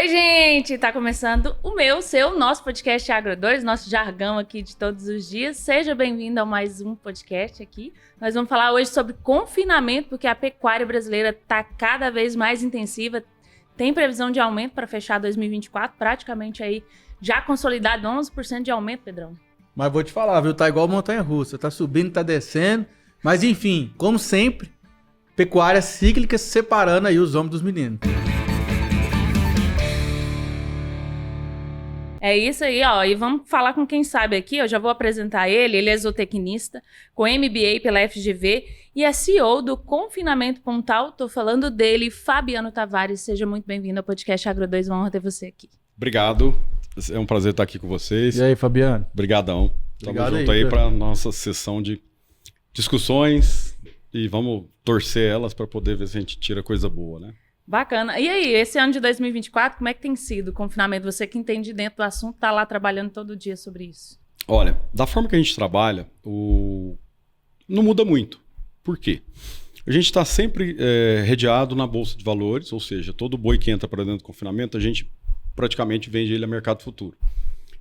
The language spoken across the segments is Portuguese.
Oi, gente! Tá começando o meu, seu, nosso podcast Agro 2, nosso jargão aqui de todos os dias. Seja bem-vindo a mais um podcast aqui. Nós vamos falar hoje sobre confinamento, porque a pecuária brasileira tá cada vez mais intensiva. Tem previsão de aumento para fechar 2024, praticamente aí já consolidado 11% de aumento, Pedrão. Mas vou te falar, viu? Tá igual montanha-russa, tá subindo, tá descendo. Mas enfim, como sempre, pecuária cíclica separando aí os homens dos meninos. É isso aí, ó. E vamos falar com quem sabe aqui. Eu já vou apresentar ele. Ele é zootecnista, com MBA pela FGV e é CEO do Confinamento Pontal. Tô falando dele, Fabiano Tavares. Seja muito bem-vindo ao podcast Agro 2. Uma honra ter você aqui. Obrigado. É um prazer estar aqui com vocês. E aí, Fabiano? Obrigadão. Tamo junto aí para nossa sessão de discussões e vamos torcer elas para poder ver se a gente tira coisa boa, né? Bacana. E aí, esse ano de 2024, como é que tem sido o confinamento? Você que entende dentro do assunto, tá lá trabalhando todo dia sobre isso. Olha, da forma que a gente trabalha, não muda muito. Por quê? A gente está sempre redeado na Bolsa de Valores, ou seja, todo boi que entra para dentro do confinamento, a gente praticamente vende ele a mercado futuro.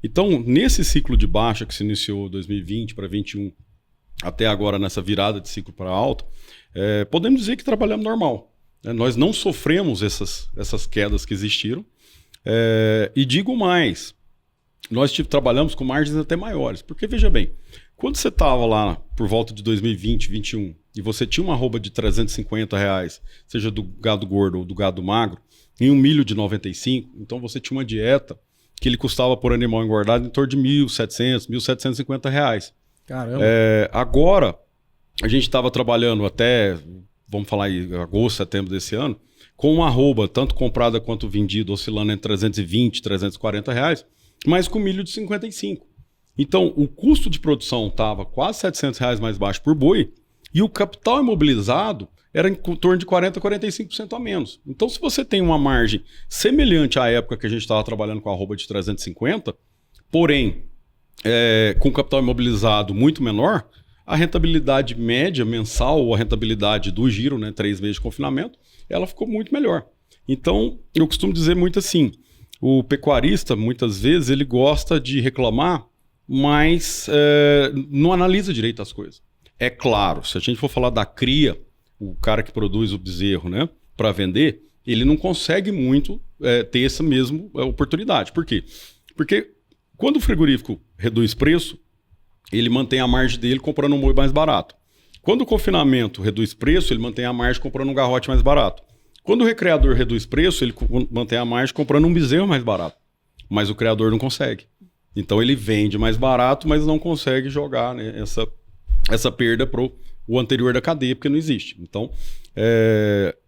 Então, nesse ciclo de baixa que se iniciou 2020 para 2021, até agora nessa virada de ciclo para alta, podemos dizer que trabalhamos normal. Nós não sofremos essas quedas que existiram. E digo mais, nós trabalhamos com margens até maiores. Porque, veja bem, quando você estava lá por volta de 2020, 2021, e você tinha uma arroba de R$350, seja do gado gordo ou do gado magro, em um milho de 95, então você tinha uma dieta que ele custava por animal engordado em torno de R$1.700, R$1.750. Caramba! Agora, a gente estava trabalhando até... vamos falar aí, agosto, setembro desse ano, com uma arroba, tanto comprada quanto vendida, oscilando entre R$320 e R$340, mas com milho de 55. Então, o custo de produção estava quase R$700 mais baixo por boi, e o capital imobilizado era em torno de 40% a 45% a menos. Então, se você tem uma margem semelhante à época que a gente estava trabalhando com a arroba de 350, porém, com capital imobilizado muito menor, a rentabilidade média mensal, ou a rentabilidade do giro, né, 3 meses de confinamento, ela ficou muito melhor. Então, eu costumo dizer muito assim, o pecuarista, muitas vezes, ele gosta de reclamar, mas não analisa direito as coisas. É claro, se a gente for falar da cria, o cara que produz o bezerro, né, para vender, ele não consegue muito ter essa mesma oportunidade. Por quê? Porque quando o frigorífico reduz preço, ele mantém a margem dele comprando um boi mais barato. Quando o confinamento reduz preço, ele mantém a margem comprando um garrote mais barato. Quando o recreador reduz preço, ele mantém a margem comprando um bezerro mais barato. Mas o criador não consegue. Então ele vende mais barato, mas não consegue jogar, né, essa perda para o anterior da cadeia, porque não existe. Então,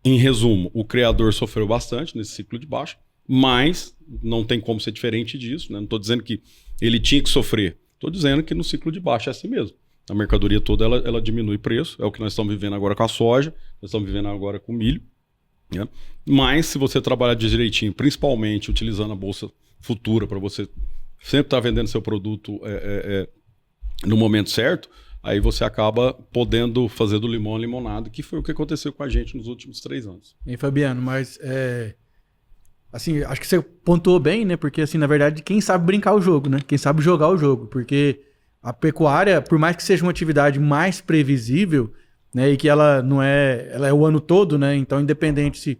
em resumo, o criador sofreu bastante nesse ciclo de baixa, mas não tem como ser diferente disso, né? Não estou dizendo que ele tinha que sofrer. Estou dizendo que no ciclo de baixa é assim mesmo. A mercadoria toda ela diminui preço. É o que nós estamos vivendo agora com a soja, nós estamos vivendo agora com o milho. Né? Mas se você trabalhar direitinho, principalmente utilizando a bolsa futura para você sempre estar vendendo seu produto no momento certo, aí você acaba podendo fazer do limão a limonada, que foi o que aconteceu com a gente nos últimos 3 anos. Hein, Fabiano, mas assim, acho que você pontuou bem, né? Porque, assim, na verdade, quem sabe brincar o jogo, né? Quem sabe jogar o jogo. Porque a pecuária, por mais que seja uma atividade mais previsível, né? E que ela não ela é o ano todo, né? Então, independente se...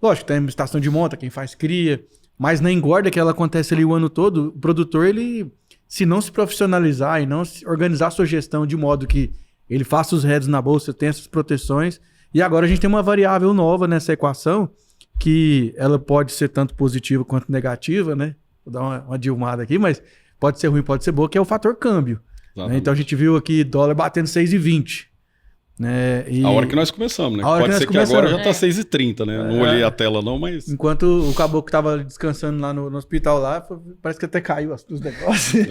Lógico, tem estação de monta, quem faz cria. Mas na engorda que ela acontece ali o ano todo, o produtor, ele, se não se profissionalizar e não organizar a sua gestão de modo que ele faça os heads na bolsa, tenha essas proteções. E agora a gente tem uma variável nova nessa equação, que ela pode ser tanto positiva quanto negativa, né? Vou dar uma dilmada aqui, mas pode ser ruim, pode ser boa, que é o fator câmbio. Né? Então a gente viu aqui dólar batendo 6,20. Né? A hora que nós começamos, né? Pode ser que agora já tá 6,30, né? Não olhei a tela não, mas... Enquanto o caboclo tava descansando lá no hospital lá, parece que até caiu os negócios.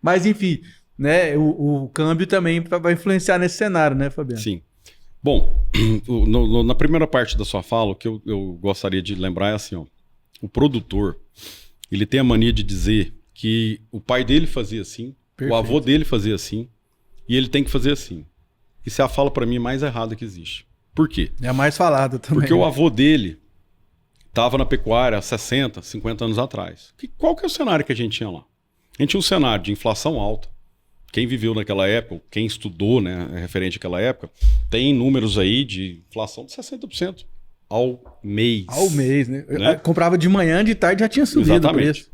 Mas enfim, né? O câmbio também vai influenciar nesse cenário, né, Fabiano? Sim. Bom, na primeira parte da sua fala, o que eu gostaria de lembrar é assim, ó, o produtor, ele tem a mania de dizer que o pai dele fazia assim, Perfeito. O avô dele fazia assim, e ele tem que fazer assim. Isso é a fala para mim mais errada que existe. Por quê? É a mais falada também. Porque o avô dele estava na pecuária há 60, 50 anos atrás. Qual que é o cenário que a gente tinha lá? A gente tinha um cenário de inflação alta. Quem viveu naquela época, quem estudou, né, referente àquela época, tem números aí de inflação de 60% ao mês. Ao mês, né? Eu comprava de manhã, de tarde já tinha subido. Exatamente. O preço.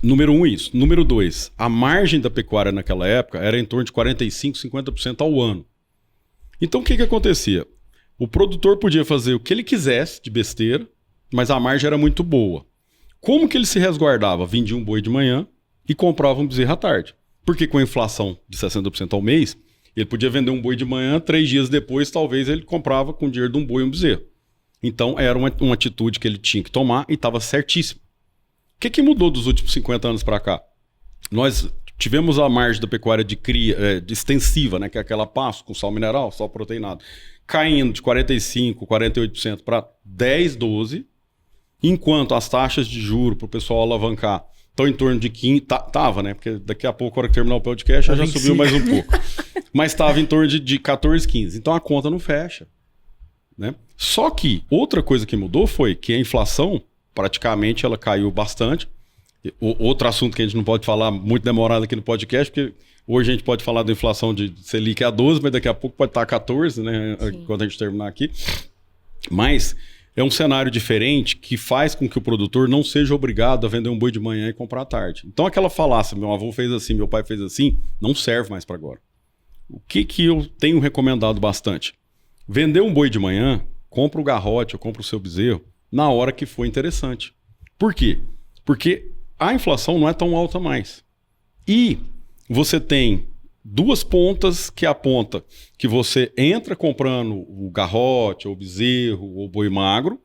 Número 1, isso. Número 2, a margem da pecuária naquela época era em torno de 45%, 50% ao ano. Então o que acontecia? O produtor podia fazer o que ele quisesse de besteira, mas a margem era muito boa. Como que ele se resguardava? Vendia um boi de manhã e comprava um bezerro à tarde. Porque com a inflação de 60% ao mês, ele podia vender um boi de manhã, 3 dias depois, talvez ele comprava com o dinheiro de um boi um bezerro. Então era uma atitude que ele tinha que tomar e estava certíssimo. O que mudou dos últimos 50 anos para cá? Nós tivemos a margem da pecuária de cria de extensiva, né, que é aquela pasto com sal mineral, sal proteinado, caindo de 45%, 48% para 10%, 12%, enquanto as taxas de juros para o pessoal alavancar estão em torno de 15%, tava, né? Porque daqui a pouco, na hora que terminar o podcast, já subiu mais um pouco. Mas estava em torno de 14%, 15%. Então a conta não fecha. Né? Só que outra coisa que mudou foi que a inflação, praticamente, ela caiu bastante. Outro assunto que a gente não pode falar muito demorado aqui no podcast, porque hoje a gente pode falar da inflação de Selic a 12%, mas daqui a pouco pode estar a 14%, né? Quando a gente terminar aqui. Mas é um cenário diferente que faz com que o produtor não seja obrigado a vender um boi de manhã e comprar à tarde. Então aquela falácia, meu avô fez assim, meu pai fez assim, não serve mais para agora. O que eu tenho recomendado bastante? Vender um boi de manhã, compra o garrote ou compra o seu bezerro na hora que for interessante. Por quê? Porque a inflação não é tão alta mais. E você tem duas pontas, que é a ponta que você entra comprando o garrote, ou o bezerro, ou o boi magro,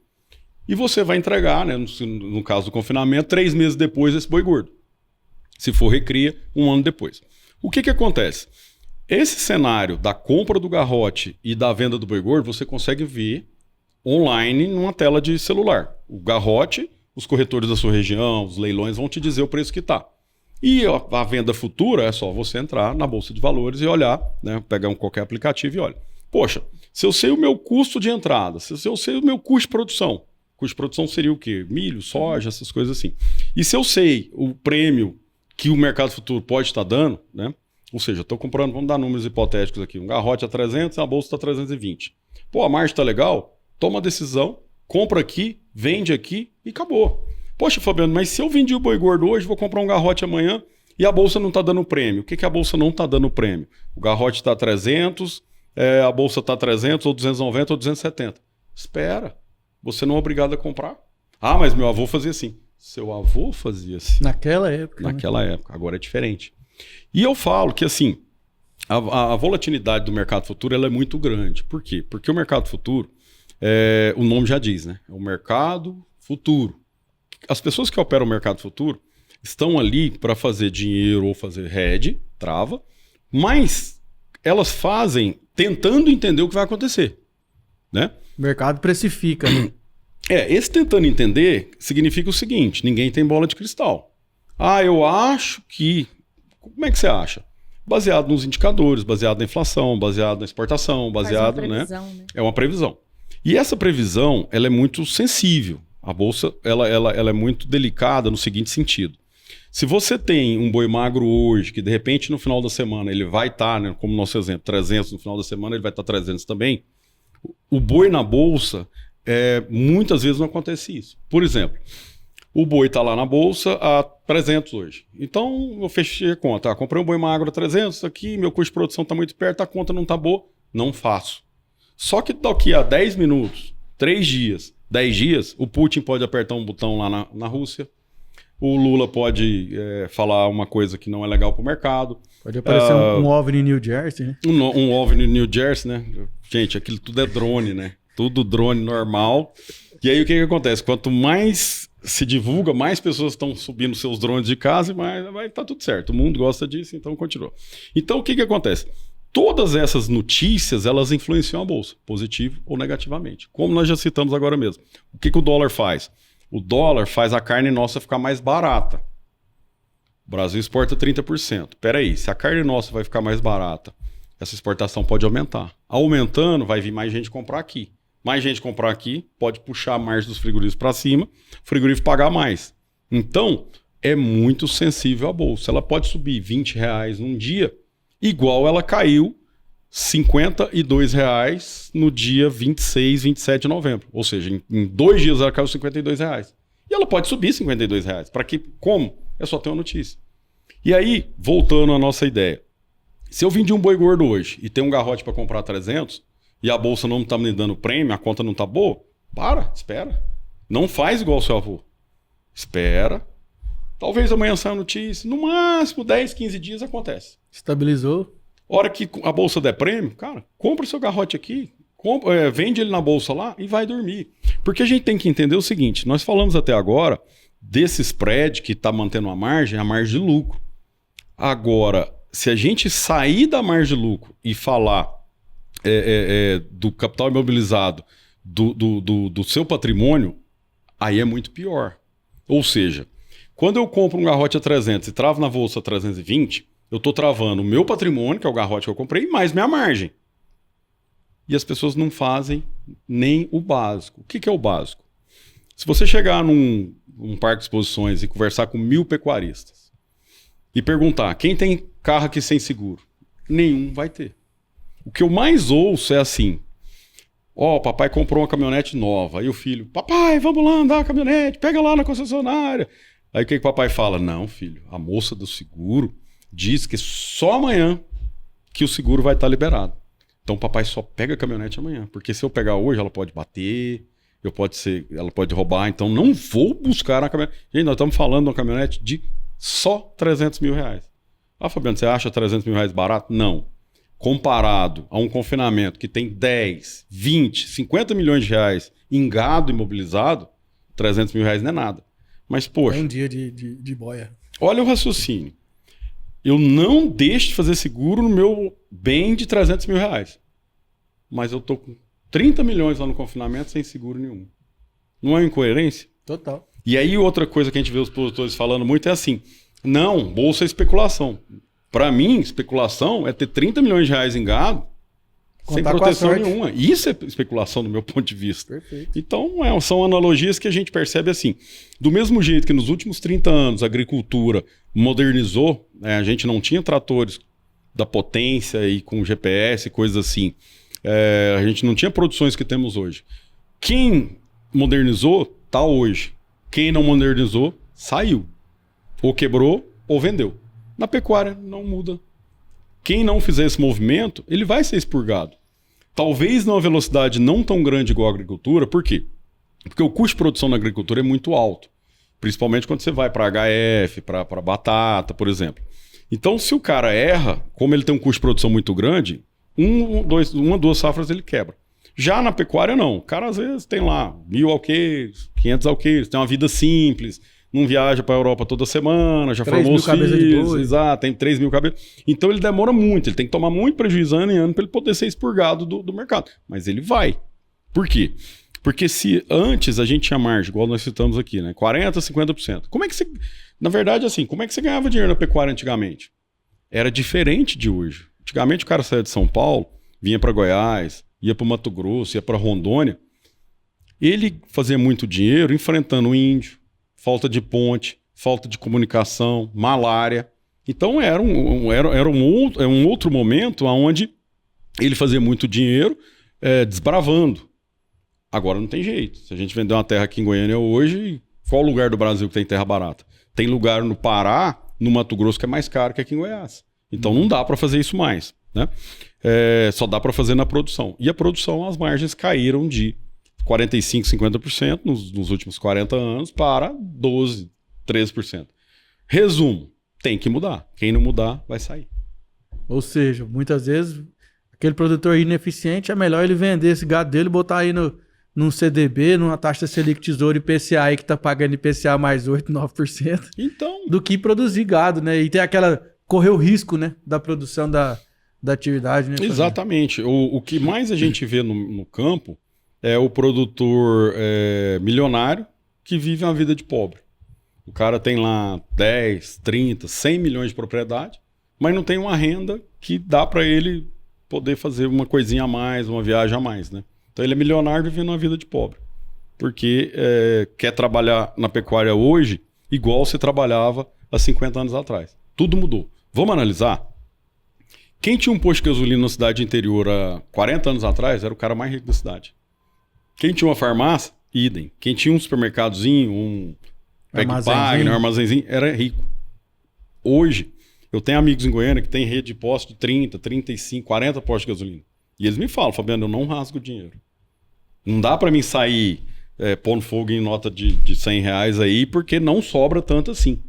e você vai entregar, né, no caso do confinamento, 3 meses depois esse boi gordo. Se for recria, 1 ano depois. O que acontece? Esse cenário da compra do garrote e da venda do boi gordo, você consegue ver online numa tela de celular. O garrote, os corretores da sua região, os leilões vão te dizer o preço que está. E a venda futura é só você entrar na Bolsa de Valores e olhar, né, pegar qualquer aplicativo e olha. Poxa, se eu sei o meu custo de entrada, se eu sei o meu custo de produção seria o quê? Milho, soja, essas coisas assim. E se eu sei o prêmio que o mercado futuro pode estar dando, né? Ou seja, eu estou comprando, vamos dar números hipotéticos aqui, um garrote a 300 e a bolsa está 320. Pô, a margem está legal? Toma a decisão, compra aqui, vende aqui e acabou. Poxa, Fabiano, mas se eu vendi o boi gordo hoje, vou comprar um garrote amanhã e a bolsa não está dando prêmio. O que a bolsa não está dando prêmio? O garrote está 300, a bolsa está 300 ou 290 ou 270. Espera, você não é obrigado a comprar. Ah, mas meu avô fazia assim. Seu avô fazia assim. Naquela época. Naquela época, agora é diferente. E eu falo que assim, a volatilidade do mercado futuro ela é muito grande. Por quê? Porque o mercado futuro, o nome já diz, né? É o mercado futuro. As pessoas que operam o mercado futuro estão ali para fazer dinheiro ou fazer hedge, trava, mas elas fazem tentando entender o que vai acontecer. Né? O mercado precifica. Né? Esse tentando entender significa o seguinte, ninguém tem bola de cristal. Ah, eu acho que... Como é que você acha? Baseado nos indicadores, baseado na inflação, baseado na exportação, baseado... Faz uma previsão, né? É uma previsão. E essa previsão, ela é muito sensível. A bolsa ela é muito delicada no seguinte sentido. Se você tem um boi magro hoje, que de repente no final da semana ele vai estar, né, como nosso exemplo, 300, no final da semana ele vai estar 300 também, o boi na bolsa, muitas vezes não acontece isso. Por exemplo, o boi está lá na bolsa a 300 hoje. Então eu fechei a conta. Comprei um boi magro a 300 aqui, meu custo de produção está muito perto, a conta não está boa, não faço. Só que daqui a 10 minutos, 3 dias, 10 dias, o Putin pode apertar um botão lá na Rússia, o Lula pode falar uma coisa que não é legal para o mercado. Pode aparecer um OVNI em New Jersey, né? Um OVNI em New Jersey, né? Gente, aquilo tudo é drone, né? Tudo drone normal. E aí o que acontece? Quanto mais se divulga, mais pessoas estão subindo seus drones de casa e mais vai estar tudo certo. O mundo gosta disso, então continua. Então o que acontece? Todas essas notícias, elas influenciam a bolsa, positivo ou negativamente. Como nós já citamos agora mesmo. O que o dólar faz? O dólar faz a carne nossa ficar mais barata. O Brasil exporta 30%. Peraí, se a carne nossa vai ficar mais barata, essa exportação pode aumentar. Aumentando, vai vir mais gente comprar aqui. mais gente comprar aqui, pode puxar a margem dos frigoríficos para cima, o frigorífico pagar mais. Então, é muito sensível à bolsa. Ela pode subir R$20 num dia, igual ela caiu R$52 no dia 26, 27 de novembro. Ou seja, em 2 dias ela caiu R$52. E ela pode subir R$52. Para que? Como? É só ter uma notícia. E aí, voltando à nossa ideia. Se eu vendi um boi gordo hoje e tem um garrote para comprar 300 e a bolsa não está me dando prêmio, a conta não está boa, espera. Não faz igual o seu avô. Espera. Talvez amanhã saia a notícia. No máximo 10, 15 dias acontece. Estabilizou. Hora que a bolsa der prêmio, cara, compra o seu garrote aqui, vende ele na bolsa lá e vai dormir. Porque a gente tem que entender o seguinte, nós falamos até agora desse spread que está mantendo a margem de lucro. Agora, se a gente sair da margem de lucro e falar do capital imobilizado, do seu patrimônio, aí é muito pior. Ou seja, quando eu compro um garrote a 300 e travo na bolsa a 320, eu estou travando o meu patrimônio, que é o garrote que eu comprei, mais minha margem. E as pessoas não fazem nem o básico. O que é o básico? Se você chegar num parque de exposições e conversar com 1000 pecuaristas e perguntar quem tem carro aqui sem seguro, nenhum vai ter. O que eu mais ouço é assim: papai comprou uma caminhonete nova. Aí o filho: papai, vamos lá andar a caminhonete, pega lá na concessionária. Aí o que o papai fala? Não, filho, a moça do seguro diz que só amanhã que o seguro vai estar liberado. Então o papai só pega a caminhonete amanhã. Porque se eu pegar hoje, ela pode bater, ela pode roubar. Então não vou buscar a caminhonete. Gente, nós estamos falando de uma caminhonete de só R$300 mil. Fabiano, você acha R$300 mil barato? Não. Comparado a um confinamento que tem 10, 20, 50 milhões de reais em gado imobilizado, R$300 mil não é nada. Mas, poxa... É um dia de boia. Olha o raciocínio. Eu não deixo de fazer seguro no meu bem de R$300 mil. Mas eu tô com 30 milhões lá no confinamento sem seguro nenhum. Não é incoerência? Total. E aí outra coisa que a gente vê os produtores falando muito é assim: não, bolsa é especulação. Para mim, especulação é ter 30 milhões de reais em gado sem proteção nenhuma. Isso é especulação do meu ponto de vista. Perfeito. Então, são analogias que a gente percebe assim. Do mesmo jeito que nos últimos 30 anos a agricultura modernizou, a gente não tinha tratores da potência e com GPS e coisas assim. A gente não tinha produções que temos hoje. Quem modernizou, está hoje. Quem não modernizou, saiu. Ou quebrou, ou vendeu. Na pecuária, não muda. Quem não fizer esse movimento, ele vai ser expurgado. Talvez numa velocidade não tão grande igual a agricultura. Por quê? Porque o custo de produção na agricultura é muito alto. Principalmente quando você vai para HF, para batata, por exemplo. Então, se o cara erra, como ele tem um custo de produção muito grande, uma, duas safras ele quebra. Já na pecuária, não. O cara, às vezes, tem lá 1000 alqueires, 500 alqueires, tem uma vida simples, não viaja para a Europa toda semana, já formou os filhos, exato, tem 3 mil cabeças. Então, ele demora muito, ele tem que tomar muito prejuízo ano em ano para ele poder ser expurgado do mercado. Mas ele vai. Por quê? Porque se antes a gente tinha margem, igual nós citamos aqui, né? 40%, 50%. Como é que você... Na verdade, assim, como é que você ganhava dinheiro na pecuária antigamente? Era diferente de hoje. Antigamente o cara saía de São Paulo, vinha para Goiás, ia para Mato Grosso, ia para Rondônia. Ele fazia muito dinheiro enfrentando o índio, falta de ponte, falta de comunicação, malária. Então era um outro momento onde ele fazia muito dinheiro desbravando. Agora não tem jeito. Se a gente vender uma terra aqui em Goiânia hoje, qual lugar do Brasil que tem terra barata? Tem lugar no Pará, no Mato Grosso, que é mais caro que aqui em Goiás. Então não dá para fazer isso mais, né? Só dá para fazer na produção. E a produção, as margens caíram de 45%, 50% nos últimos 40 anos para 12%, 13%. Resumo, tem que mudar. Quem não mudar, vai sair. Ou seja, muitas vezes, aquele produtor ineficiente, é melhor ele vender esse gado dele e botar aí num CDB, numa taxa Selic Tesouro IPCA aí que tá pagando IPCA mais 8%, 9%. Então... do que produzir gado, né? E tem correr o risco, né? Da produção da atividade, né? Exatamente. O que mais a gente vê no campo é o produtor milionário que vive uma vida de pobre. O cara tem lá 10, 30, 100 milhões de propriedade, mas não tem uma renda que dá para ele poder fazer uma coisinha a mais, uma viagem a mais, né? Então Então ele é milionário vivendo uma vida de pobre. Porque quer trabalhar na pecuária hoje igual você trabalhava há 50 anos atrás. Tudo mudou. Vamos analisar? Quem tinha um posto de gasolina na cidade interior há 40 anos atrás era o cara mais rico da cidade. Quem tinha uma farmácia, idem. Quem tinha um supermercadozinho, um PegPag, um armazenzinho, era rico. Hoje, eu tenho amigos em Goiânia que tem rede de posto de 30, 35, 40 postos de gasolina. E eles me falam, Fabiano, eu não rasgo dinheiro. Não dá para mim sair pondo fogo em nota de R$100 aí, porque não sobra tanto assim.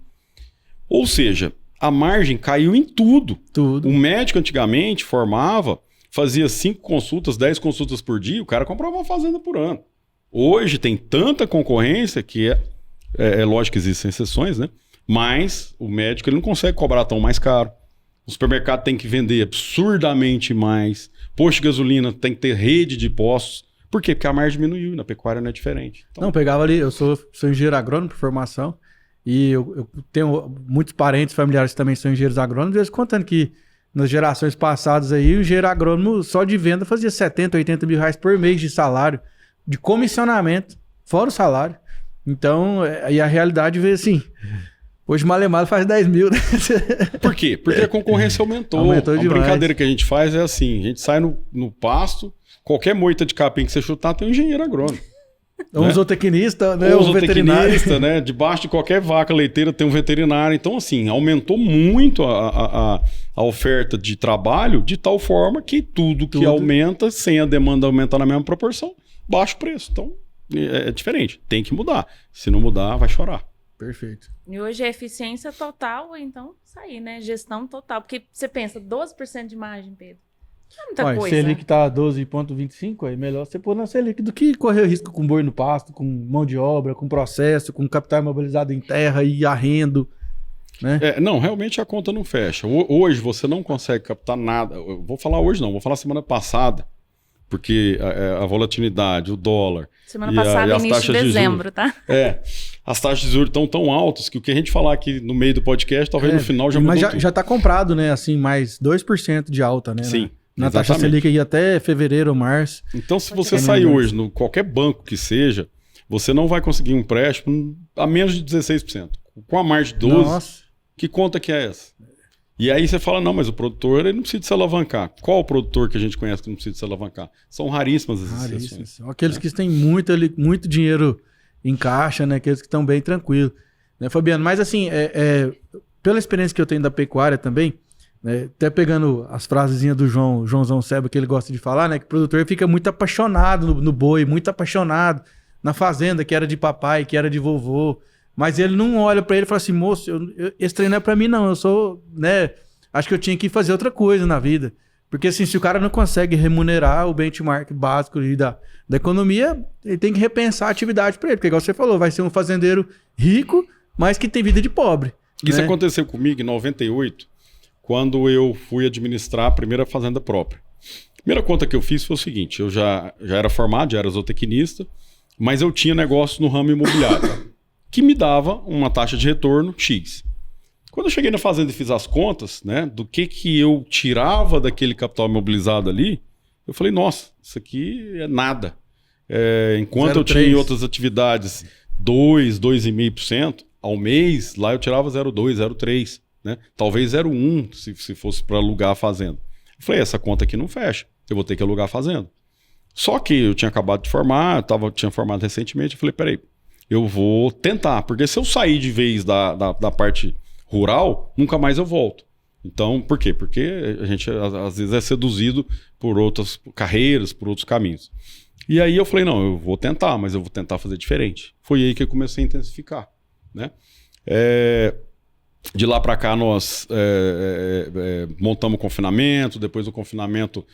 Ou seja, a margem caiu em tudo. O médico antigamente formava, fazia 5 consultas, 10 consultas por dia, o cara comprava uma fazenda por ano. Hoje tem tanta concorrência que é lógico que existem exceções, né? Mas o médico ele não consegue cobrar tão mais caro. O supermercado tem que vender absurdamente mais. Posto de gasolina tem que ter rede de postos. Por quê? Porque a margem diminuiu, na pecuária não é diferente. Então... Não, pegava ali, eu sou engenheiro agrônomo por formação, e eu tenho muitos parentes familiares que também são engenheiros agrônomos, eles contando que nas gerações passadas aí, o engenheiro agrônomo só de venda fazia 70, 80 mil reais por mês de salário, de comissionamento, fora o salário. Então, aí a realidade veio assim... Hoje malemado faz 10 mil, né? Por quê? Porque a concorrência aumentou. Aumentou demais. A brincadeira que a gente faz é assim, a gente sai no pasto, qualquer moita de capim que você chutar tem um engenheiro agrônomo. Um zootecnista, né? Um veterinário. Né? Debaixo de qualquer vaca leiteira tem um veterinário. Então, assim, aumentou muito a oferta de trabalho de tal forma que tudo que aumenta, sem a demanda aumentar na mesma proporção, baixa o preço. Então, é diferente. Tem que mudar. Se não mudar, vai chorar. Perfeito. E hoje é eficiência total, ou então sair, né? Gestão total. Porque você pensa, 12% de margem, Pedro. Não é muita coisa. Selic tá 12,25, é melhor você pôr na Selic do que correr risco com boi no pasto, com mão de obra, com processo, com capital imobilizado em terra e arrendo, né? Não, realmente a conta não fecha. Hoje você não consegue captar nada. Eu vou falar hoje não, vou falar semana passada. Porque a volatilidade, o dólar... Semana passada, início de dezembro, tá? As taxas de juros estão tão altas que o que a gente falar aqui no meio do podcast, talvez no final já mudou tudo. Mas já tá comprado, né? Assim, mais 2% de alta, né? Sim, na taxa Selic aí até fevereiro ou março. Então, se você sair hoje, no qualquer banco que seja, você não vai conseguir um empréstimo a menos de 16%. Com a margem de 12%, Nossa. Que conta que é essa? E aí você fala, não, mas o produtor ele não precisa se alavancar. Qual o produtor que a gente conhece que não precisa se alavancar? São raríssimas as exceções. São aqueles que têm muito dinheiro em caixa, né? Aqueles que estão bem tranquilos. Né, Fabiano? Mas assim, pela experiência que eu tenho da pecuária também, né, até pegando as frasezinhas do Joãozão Seba que ele gosta de falar, né? Que o produtor fica muito apaixonado no boi, muito apaixonado na fazenda que era de papai, que era de vovô. Mas ele não olha pra ele e fala assim, moço, esse treino não é pra mim não, eu sou, né, acho que eu tinha que fazer outra coisa na vida. Porque assim, se o cara não consegue remunerar o benchmark básico da economia, ele tem que repensar a atividade pra ele. Porque igual você falou, vai ser um fazendeiro rico, mas que tem vida de pobre. Isso né? aconteceu comigo em 98, quando eu fui administrar a primeira fazenda própria. A primeira conta que eu fiz foi o seguinte, eu já era formado, já era zootecnista, mas eu tinha negócio no ramo imobiliário. Que me dava uma taxa de retorno X. Quando eu cheguei na fazenda e fiz as contas, né, do que eu tirava daquele capital imobilizado ali, eu falei, nossa, isso aqui é nada. Enquanto 0,3. Eu tinha em outras atividades 2,5% ao mês, lá eu tirava 0,2, 0,3, né? Talvez 0,1 se fosse para alugar a fazenda. Eu falei, essa conta aqui não fecha, eu vou ter que alugar a fazenda. Só que eu tinha acabado de formar, tinha formado recentemente, eu falei, peraí, eu vou tentar, porque se eu sair de vez da parte rural, nunca mais eu volto. Então, por quê? Porque a gente às vezes é seduzido por outras carreiras, por outros caminhos. E aí eu falei, não, eu vou tentar, mas eu vou tentar fazer diferente. Foi aí que eu comecei a intensificar, né? De lá para cá nós montamos o confinamento, depois do confinamento,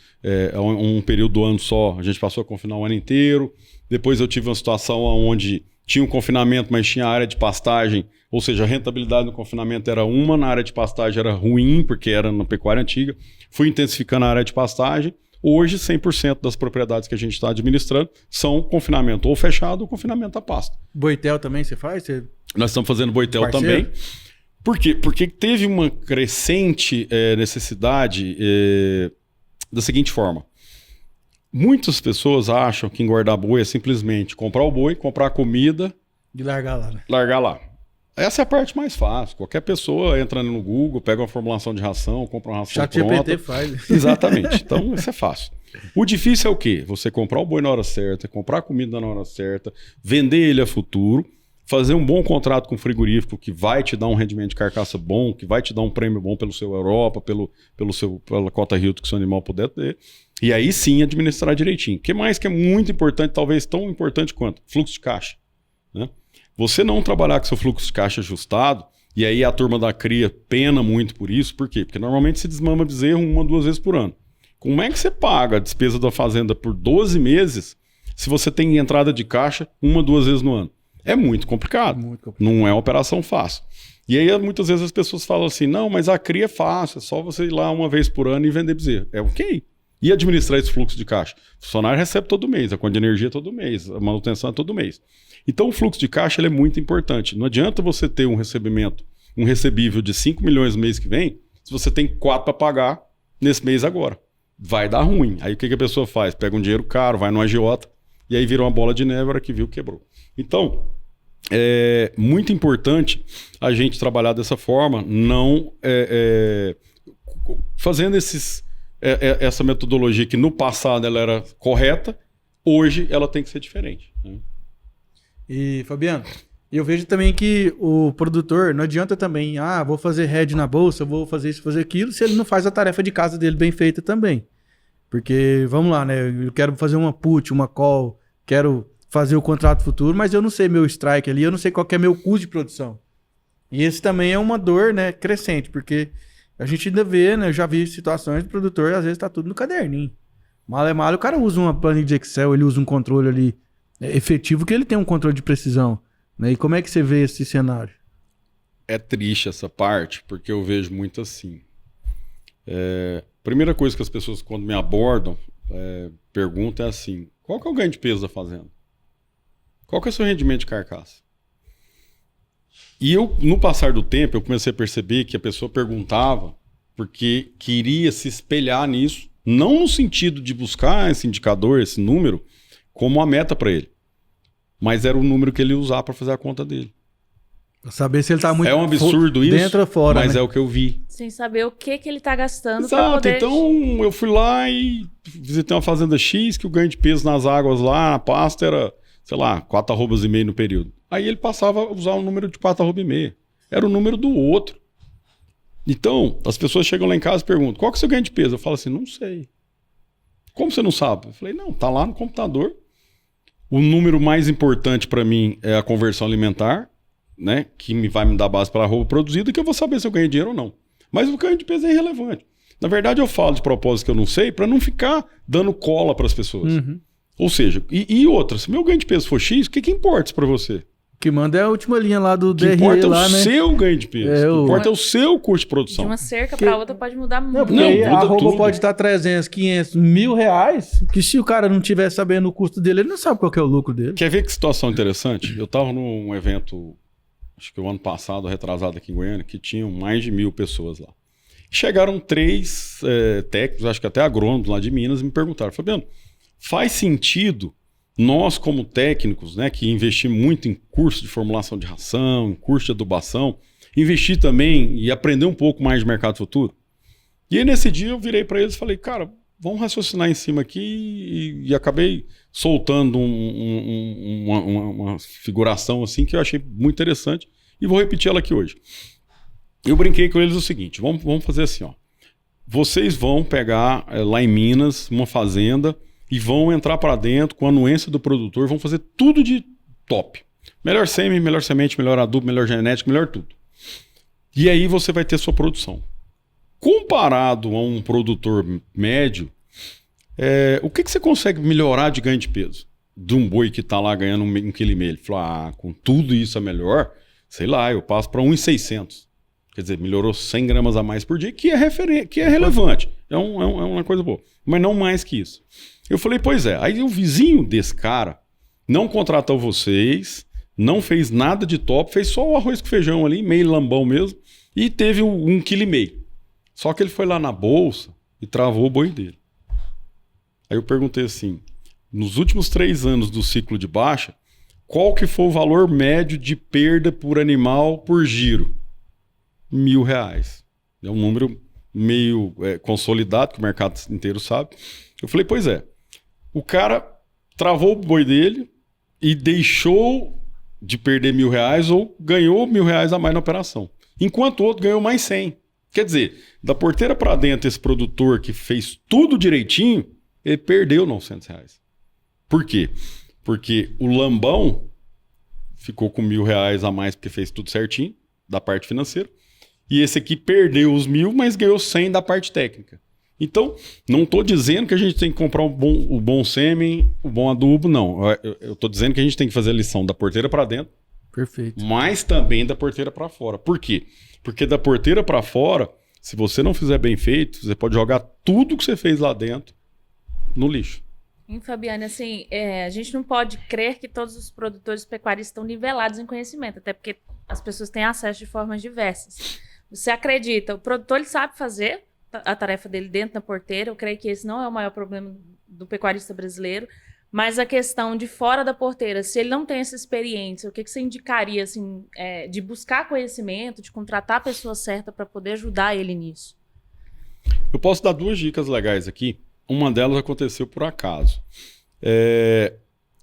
um período do ano só, a gente passou a confinar o ano inteiro. Depois eu tive uma situação onde tinha um confinamento, mas tinha área de pastagem, ou seja, a rentabilidade no confinamento era uma, na área de pastagem era ruim, porque era na pecuária antiga. Fui intensificando a área de pastagem. Hoje, 100% das propriedades que a gente está administrando são confinamento ou fechado ou confinamento a pasto. Boitel também você faz? Nós estamos fazendo boitel também. Por quê? Porque teve uma crescente necessidade da seguinte forma. Muitas pessoas acham que engordar boi é simplesmente comprar o boi, comprar a comida De largar lá, né? largar lá. Essa é a parte mais fácil. Qualquer pessoa entra no Google, pega uma formulação de ração, compra uma ração ChatGPT pronta. faz. Exatamente. Então, isso é fácil. O difícil é o quê? Você comprar o boi na hora certa, comprar a comida na hora certa, vender ele a futuro, fazer um bom contrato com o frigorífico que vai te dar um rendimento de carcaça bom, que vai te dar um prêmio bom pelo seu Europa, pela cota Hilton que o seu animal puder ter. E aí sim administrar direitinho. O que mais que é muito importante, talvez tão importante quanto? Fluxo de caixa. Né? Você não trabalhar com seu fluxo de caixa ajustado, e aí a turma da cria pena muito por isso. Por quê? Porque normalmente se desmama bezerro 1 ou 2 vezes por ano. Como é que você paga a despesa da fazenda por 12 meses se você tem entrada de caixa 1 ou 2 vezes no ano? É muito complicado. Não é uma operação fácil. E aí muitas vezes as pessoas falam assim, não, mas a cria é fácil, é só você ir lá 1 vez por ano e vender bezerro. É ok. E administrar esse fluxo de caixa? O funcionário recebe todo mês, a conta de energia todo mês, a manutenção é todo mês. Então o fluxo de caixa ele é muito importante. Não adianta você ter um recebível de 5 milhões no mês que vem, se você tem 4 para pagar nesse mês agora. Vai dar ruim. Aí o que a pessoa faz? Pega um dinheiro caro, vai no agiota, e aí vira uma bola de neve, a hora que viu, quebrou. Então, é muito importante a gente trabalhar dessa forma, não fazendo essa metodologia que no passado ela era correta, hoje ela tem que ser diferente. Né? E, Fabiano, eu vejo também que o produtor, não adianta também, vou fazer hedge na bolsa, vou fazer isso, fazer aquilo, se ele não faz a tarefa de casa dele bem feita também. Porque, vamos lá, né? Eu quero fazer uma put, uma call, quero fazer o contrato futuro, mas eu não sei meu strike ali, eu não sei qual que é meu custo de produção. E esse também é uma dor, né, crescente, porque a gente ainda vê, né, eu já vi situações de produtor, às vezes tá tudo no caderninho. Mal é mal, o cara usa uma planilha de Excel, ele usa um controle ali efetivo, que ele tem um controle de precisão. Né? E como é que você vê esse cenário? É triste essa parte, porque eu vejo muito assim. Primeira coisa que as pessoas, quando me abordam, perguntam é assim, qual que é o ganho de peso da fazenda? Qual que é o seu rendimento de carcaça? E eu, no passar do tempo, eu comecei a perceber que a pessoa perguntava porque queria se espelhar nisso, não no sentido de buscar esse indicador, esse número, como uma meta para ele. Mas era o número que ele ia usar para fazer a conta dele. Pra saber se ele tá muito um absurdo isso, dentro ou fora, mas né? é o que eu vi. Sem saber o que ele tá gastando. Exato, pra poder... então eu fui lá e visitei uma fazenda X, que o ganho de peso nas águas lá, na pasta, era, sei lá, 4,5 arrobas no período. Aí ele passava a usar o número de 4,5 arrobas. Era o número do outro. Então, as pessoas chegam lá em casa e perguntam, qual que é o seu ganho de peso? Eu falo assim, não sei. Como você não sabe? Eu falei, não, tá lá no computador. O número mais importante para mim é a conversão alimentar, né? Que vai me dar base para a arroba produzida, que eu vou saber se eu ganhei dinheiro ou não. Mas o ganho de peso é irrelevante. Na verdade, eu falo de propósito que eu não sei para não ficar dando cola para as pessoas. Uhum. Ou seja, e outra, se meu ganho de peso for X, o que importa isso para você? O que manda é a última linha lá do O que DRE importa lá, é o né? seu ganho de peso. O que importa é o seu custo de produção. De uma cerca para outra pode mudar muito. Não, porque Não, aí a muda arroba tudo. pode estar 300, 500, R$1.000, que se o cara não tiver sabendo o custo dele, ele não sabe qual que é o lucro dele. Quer ver que situação interessante? Eu estava num evento, acho que o ano passado, retrasado aqui em Goiânia, que tinham mais de 1.000 pessoas lá. Chegaram 3 técnicos, acho que até agrônomos lá de Minas, e me perguntaram, Fabiano, faz sentido nós como técnicos, né, que investimos muito em curso de formulação de ração, em curso de adubação, investir também e aprender um pouco mais de mercado futuro? E aí nesse dia eu virei para eles e falei, cara, vamos raciocinar em cima aqui e acabei soltando uma figuração assim que eu achei muito interessante e vou repetir ela aqui hoje. Eu brinquei com eles o seguinte, vamos fazer assim, ó. Vocês vão pegar lá em Minas uma fazenda e vão entrar para dentro com a anuência do produtor, vão fazer tudo de top. Melhor sêmen, melhor semente, melhor adubo, melhor genética, melhor tudo. E aí você vai ter sua produção. Comparado a um produtor médio, o que você consegue melhorar de ganho de peso? De um boi que está lá ganhando 1,5 kg. Ele falou, com tudo isso é melhor, sei lá, eu passo para 1,600. Quer dizer, melhorou 100 gramas a mais por dia, que é relevante. É uma coisa boa. Mas não mais que isso. Eu falei, pois é. Aí o vizinho desse cara não contratou vocês, não fez nada de top, fez só o arroz com feijão ali, meio lambão mesmo, e teve 1,5 kg. Só que ele foi lá na bolsa e travou o boi dele. Aí eu perguntei assim, nos últimos 3 anos do ciclo de baixa, qual que foi o valor médio de perda por animal por giro? R$1.000. É um número meio consolidado, que o mercado inteiro sabe. Eu falei, pois é, o cara travou o boi dele e deixou de perder R$1.000 ou ganhou R$1.000 a mais na operação. Enquanto o outro ganhou mais 100. Quer dizer, da porteira para dentro, esse produtor que fez tudo direitinho, ele perdeu R$900. Por quê? Porque o lambão ficou com R$1.000 a mais porque fez tudo certinho, da parte financeira. E esse aqui perdeu os 1.000, mas ganhou 100 da parte técnica. Então, não estou dizendo que a gente tem que comprar o bom sêmen, o bom adubo, não. Eu estou dizendo que a gente tem que fazer a lição da porteira para dentro, Perfeito. mas também da porteira para fora. Por quê? Porque da porteira para fora, se você não fizer bem feito, você pode jogar tudo que você fez lá dentro no lixo. Fabiane, assim, a gente não pode crer que todos os produtores pecuaristas estão nivelados em conhecimento, até porque as pessoas têm acesso de formas diversas. Você acredita, o produtor ele sabe fazer a tarefa dele dentro da porteira, eu creio que esse não é o maior problema do pecuarista brasileiro, mas a questão de fora da porteira, se ele não tem essa experiência, o que você indicaria, assim, de buscar conhecimento, de contratar a pessoa certa para poder ajudar ele nisso? Eu posso dar 2 dicas legais aqui. Uma delas aconteceu por acaso.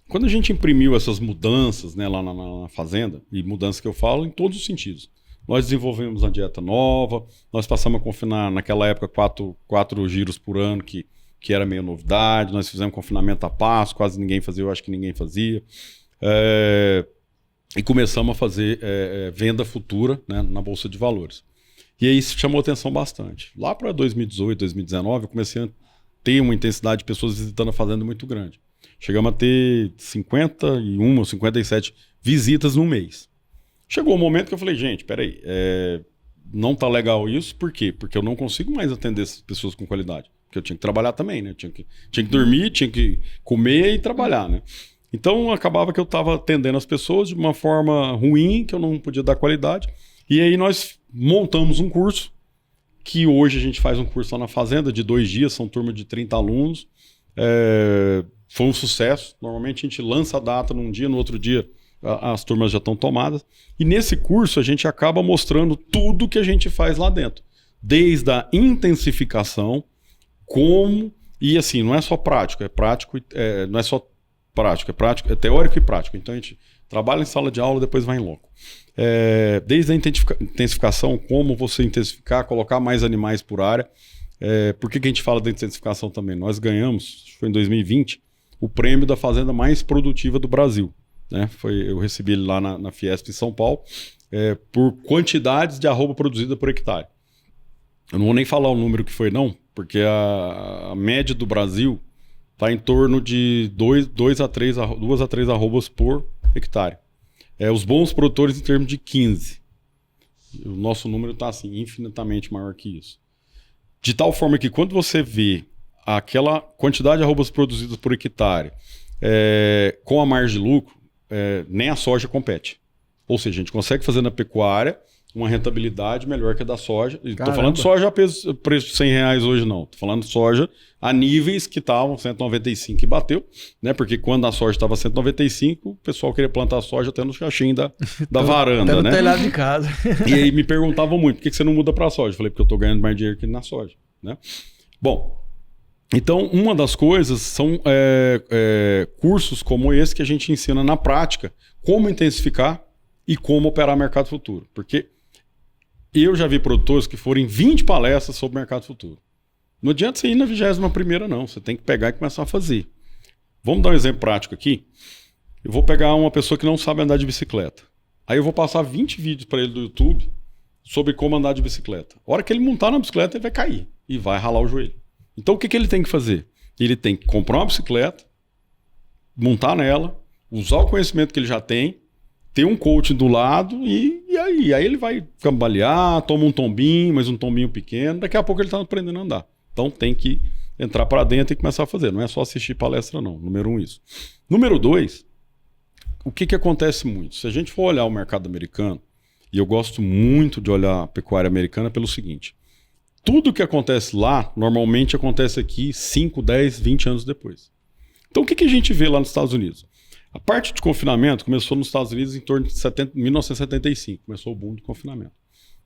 Quando a gente imprimiu essas mudanças, né, lá na fazenda, e mudanças que eu falo em todos os sentidos, nós desenvolvemos uma dieta nova, nós passamos a confinar naquela época 4 giros por ano, que era meio novidade, nós fizemos confinamento a passo, quase ninguém fazia, eu acho que ninguém fazia. E começamos a fazer venda futura, né, na Bolsa de Valores. E aí isso chamou atenção bastante. Lá para 2018, 2019, eu comecei a ter uma intensidade de pessoas visitando a fazenda muito grande. Chegamos a ter 51 ou 57 visitas no mês. Chegou um momento que eu falei, gente, peraí, não tá legal isso, por quê? Porque eu não consigo mais atender essas pessoas com qualidade. Porque eu tinha que trabalhar também, né? Tinha que dormir, tinha que comer e trabalhar, né? Então acabava que eu estava atendendo as pessoas de uma forma ruim, que eu não podia dar qualidade. E aí nós montamos um curso, que hoje a gente faz um curso lá na fazenda de 2 dias, são turma de 30 alunos. Foi um sucesso. Normalmente a gente lança a data num dia, no outro dia as turmas já estão tomadas. E nesse curso a gente acaba mostrando tudo que a gente faz lá dentro. Desde a intensificação, como... E assim, não é só prático, não é só prático, é teórico e prático. Então a gente trabalha em sala de aula, depois vai em loco. Desde a intensificação, como você intensificar, colocar mais animais por área. Por que a gente fala da intensificação também? Nós ganhamos, foi em 2020, o prêmio da fazenda mais produtiva do Brasil. Né? Eu recebi ele lá na Fiesp em São Paulo, por quantidades de arroba produzida por hectare. Eu não vou nem falar o número que foi não, porque a média do Brasil está em torno de 2 a 3 arrobas por hectare. Os bons produtores em termos de 15. O nosso número está assim, infinitamente maior que isso. De tal forma que quando você vê aquela quantidade de arrobas produzidas por hectare com a margem de lucro, nem a soja compete. Ou seja, a gente consegue fazer na pecuária uma rentabilidade melhor que a da soja. Estou falando de soja a preço de R$100 hoje não. Estou falando de soja a níveis que estavam 195 e bateu, né? Porque quando a soja estava 195, o pessoal queria plantar soja até no chachim da varanda, até no né? telhado de casa. E aí me perguntavam muito, por que você não muda para a soja? Eu falei, porque eu estou ganhando mais dinheiro que na soja, né? Bom, então uma das coisas são cursos como esse que a gente ensina na prática como intensificar e como operar mercado futuro. Porque eu já vi produtores que foram em 20 palestras sobre mercado futuro. Não adianta você ir na 21ª não, você tem que pegar e começar a fazer. Vamos dar um exemplo prático aqui. Eu vou pegar uma pessoa que não sabe andar de bicicleta. Aí eu vou passar 20 vídeos para ele do YouTube sobre como andar de bicicleta. A hora que ele montar na bicicleta, ele vai cair e vai ralar o joelho. Então o que ele tem que fazer? Ele tem que comprar uma bicicleta, montar nela, usar o conhecimento que ele já tem, ter um coaching do lado e aí ele vai cambalear, toma um tombinho, mas um tombinho pequeno, daqui a pouco ele está aprendendo a andar. Então tem que entrar para dentro e começar a fazer, não é só assistir palestra não, número 1 isso. Número 2, o que acontece muito? Se a gente for olhar o mercado americano, e eu gosto muito de olhar a pecuária americana pelo seguinte, Tudo que acontece lá, normalmente acontece aqui 5, 10, 20 anos depois. Então, o que a gente vê lá nos Estados Unidos? A parte de confinamento começou nos Estados Unidos em torno de 1975. Começou o boom do confinamento.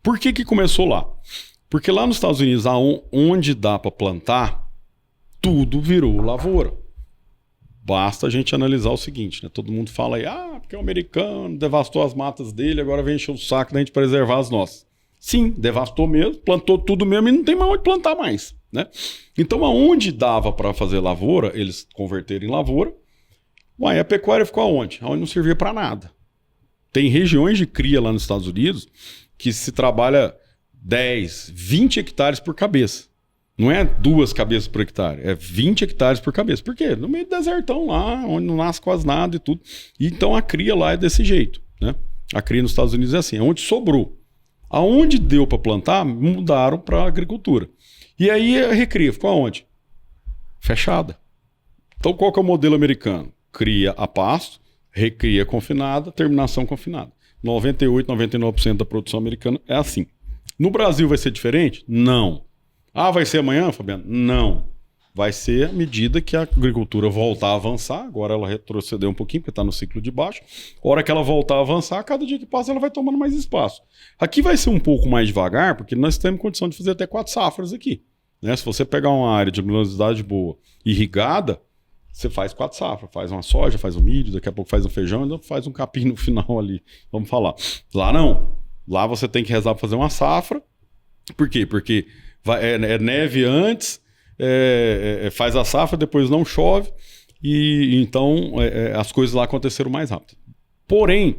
Por que começou lá? Porque lá nos Estados Unidos, onde dá para plantar, tudo virou lavoura. Basta a gente analisar o seguinte, né? Todo mundo fala aí, porque o americano devastou as matas dele, agora vem encher o saco da gente preservar as nossas. Sim, devastou mesmo, plantou tudo mesmo e não tem mais onde plantar mais, né? Então, aonde dava para fazer lavoura, eles converteram em lavoura. A pecuária ficou aonde? Aonde não servia para nada. Tem regiões de cria lá nos Estados Unidos que se trabalha 10, 20 hectares por cabeça. Não é 2 cabeças por hectare, é 20 hectares por cabeça. Por quê? No meio do desertão lá, onde não nasce quase nada e tudo. Então a cria lá é desse jeito, né? A cria nos Estados Unidos é assim, é onde sobrou. Aonde deu para plantar, mudaram para agricultura. E aí a recria ficou aonde? Fechada. Então qual que é o modelo americano? Cria a pasto, recria confinada, terminação confinada. 98, 99% da produção americana é assim. No Brasil vai ser diferente? Não. Vai ser amanhã, Fabiano? Não. Vai ser à medida que a agricultura voltar a avançar. Agora ela retrocedeu um pouquinho, porque está no ciclo de baixo. A hora que ela voltar a avançar, cada dia que passa ela vai tomando mais espaço. Aqui vai ser um pouco mais devagar, porque nós temos condição de fazer até 4 safras aqui, né? Se você pegar uma área de luminosidade boa, irrigada, você faz 4 safras. Faz uma soja, faz um milho, daqui a pouco faz um feijão, ainda faz um capim no final ali. Vamos falar. Lá não. Lá você tem que rezar para fazer uma safra. Por quê? Porque é neve antes, faz a safra, depois não chove, e então as coisas lá aconteceram mais rápido. Porém,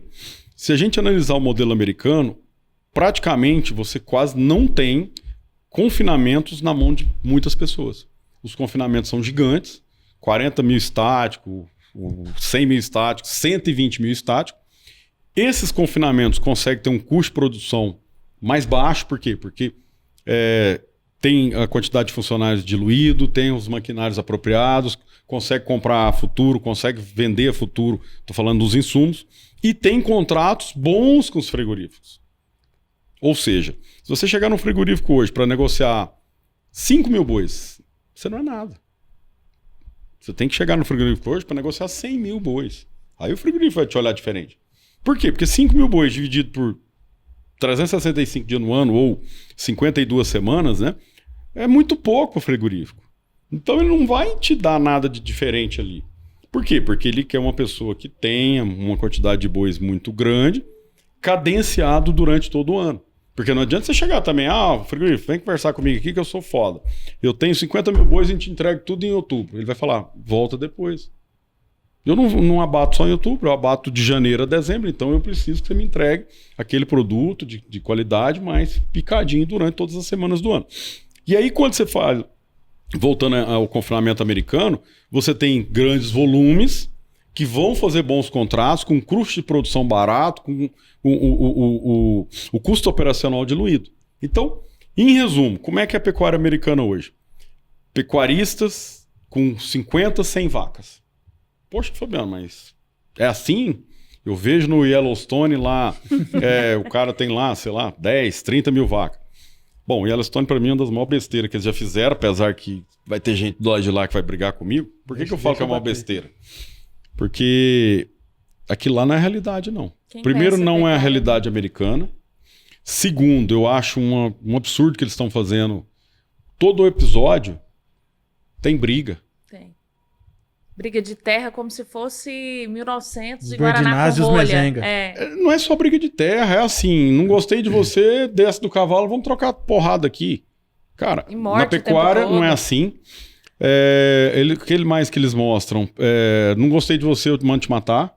se a gente analisar o modelo americano, praticamente você quase não tem confinamentos na mão de muitas pessoas. Os confinamentos são gigantes, 40 mil estático, 100 mil estático, 120 mil estático. Esses confinamentos conseguem ter um custo de produção mais baixo, por quê? Porque tem a quantidade de funcionários diluído, tem os maquinários apropriados, consegue comprar a futuro, consegue vender a futuro, estou falando dos insumos, e tem contratos bons com os frigoríficos. Ou seja, se você chegar no frigorífico hoje para negociar 5 mil bois, você não é nada. Você tem que chegar no frigorífico hoje para negociar 100 mil bois. Aí o frigorífico vai te olhar diferente. Por quê? Porque 5 mil bois dividido por 365 dias no ano ou 52 semanas, né? É muito pouco para o frigorífico. Então ele não vai te dar nada de diferente ali. Por quê? Porque ele quer uma pessoa que tenha uma quantidade de bois muito grande, cadenciado durante todo o ano. Porque não adianta você chegar também, frigorífico, vem conversar comigo aqui que eu sou foda. Eu tenho 50 mil bois e a gente entrega tudo em outubro. Ele vai falar, volta depois. Eu não abato só em outubro, eu abato de janeiro a dezembro, então eu preciso que você me entregue aquele produto de qualidade mais picadinho durante todas as semanas do ano. E aí quando você faz, voltando ao confinamento americano, você tem grandes volumes que vão fazer bons contratos, com custo de produção barato, com o custo operacional diluído. Então, em resumo, como é que é a pecuária americana hoje? Pecuaristas com 50, 100 vacas. Poxa, Fabiano, mas é assim? Eu vejo no Yellowstone lá, o cara tem lá, sei lá, 10, 30 mil vacas. Bom, o Yellowstone para mim é uma das maiores besteiras que eles já fizeram, apesar que vai ter gente do lado de lá que vai brigar comigo. Por que eu falo que é uma besteira? Porque aquilo lá não é a realidade, não. Primeiro, não é a realidade americana. Segundo, eu acho um absurdo que eles estão fazendo. Todo episódio tem briga. Tem. Briga de terra como se fosse 1900 Os e Guaraná com rolha. Não é só briga de terra, é assim, não gostei de você, desce do cavalo, vamos trocar porrada aqui. Cara, na pecuária não é assim. O que mais que eles mostram? Não gostei de você, eu mando te matar.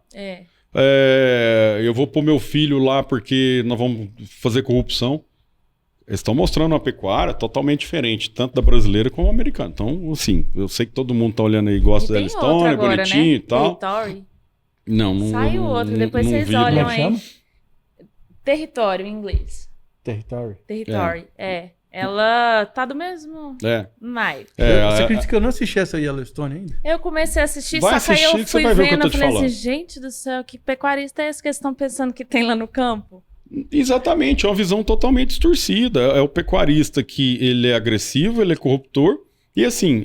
Eu vou pôr meu filho lá porque nós vamos fazer corrupção. Eles estão mostrando uma pecuária totalmente diferente, tanto da brasileira como da americana. Então, assim, eu sei que todo mundo tá olhando aí, gosta da Yellowstone, bonitinho, né? E tal. Territory. Não. Saiu outro, depois vocês vi, olham aí. Chama? Território em inglês. Territory. Ela tá do mesmo naipe. Você acredita que eu não assisti essa Yellowstone ainda? Eu comecei a assistir, Vai só que aí eu assistir que você fui vai ver o que vendo, eu eu tô te falei falando. assim, gente do céu, que pecuarista é esse que eles estão pensando que tem lá no campo? Exatamente, é uma visão totalmente distorcida. É o pecuarista que ele é agressivo, ele é corruptor. E assim,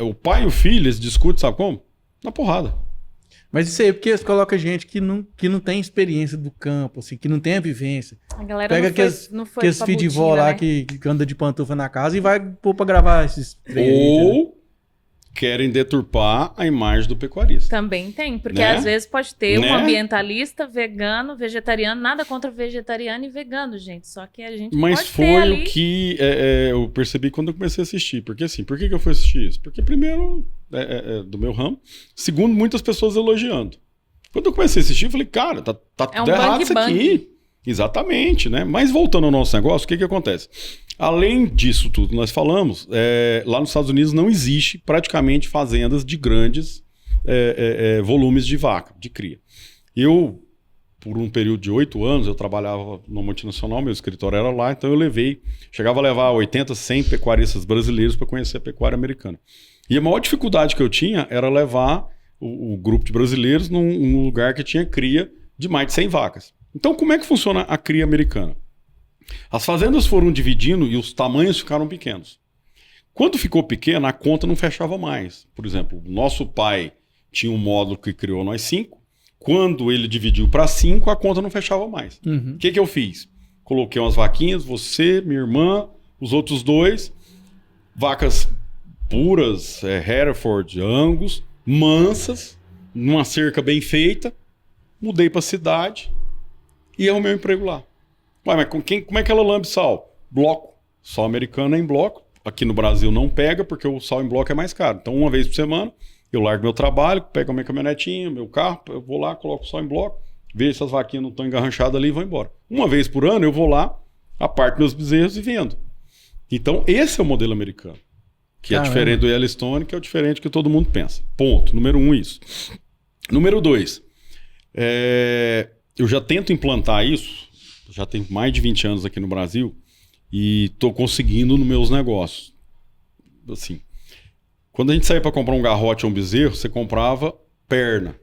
o pai e o filho, eles discutem, sabe como? Na porrada. Mas isso aí é porque eles colocam gente que não tem experiência do campo, assim, que não tem a vivência. A galera Pega não foi aqueles pra filhos de botina, vó lá né? que anda de pantufa na casa e vai pôr pra gravar esses trem aí, Ou querem deturpar a imagem do pecuarista. Também tem, porque Né? às vezes pode ter Né? um ambientalista, vegano, vegetariano, nada contra vegetariano e vegano, gente. Só que a gente Mas pode ter foi ali... o que eu percebi quando eu comecei a assistir. Porque assim, por que eu fui assistir isso? Porque primeiro, do meu ramo. Segundo, muitas pessoas elogiando. Quando eu comecei a assistir, eu falei, cara, tá É um tudo errado bang isso bang. aqui. Exatamente, né? Mas voltando ao nosso negócio, o que acontece? Além disso tudo que nós falamos, lá nos Estados Unidos não existe praticamente fazendas de grandes volumes de vaca, de cria. Eu, por um período de 8 anos, eu trabalhava numa multinacional, meu escritório era lá, então chegava a levar 80, 100 pecuaristas brasileiros para conhecer a pecuária americana. E a maior dificuldade que eu tinha era levar o grupo de brasileiros num lugar que tinha cria de mais de 100 vacas. Então, como é que funciona a cria americana? As fazendas foram dividindo e os tamanhos ficaram pequenos. Quando ficou pequena, a conta não fechava mais. Por exemplo, nosso pai tinha um módulo que criou nós 5. Quando ele dividiu para 5, a conta não fechava mais. O que eu fiz? Coloquei umas vaquinhas, você, minha irmã, os outros 2, vacas puras, Hereford, Angus, mansas, numa cerca bem feita. Mudei para a cidade e arrumei um emprego lá. Ué, mas como é que ela lambe sal? Bloco. Sal americano é em bloco. Aqui no Brasil não pega, porque o sal em bloco é mais caro. Então, uma vez por semana, eu largo meu trabalho, pego a minha caminhonetinha, meu carro, eu vou lá, coloco o sal em bloco, vejo se as vaquinhas não estão engarranchadas ali e vou embora. Uma vez por ano, eu vou lá, aparto meus bezerros e vendo. Então, esse é o modelo americano. Que é diferente do Yellowstone, que é o diferente que todo mundo pensa. Ponto. Número 1, isso. Número 2, eu já tento implantar isso, já tenho mais de 20 anos aqui no Brasil, e estou conseguindo nos meus negócios. Assim, quando a gente saía para comprar um garrote ou um bezerro, você comprava perna.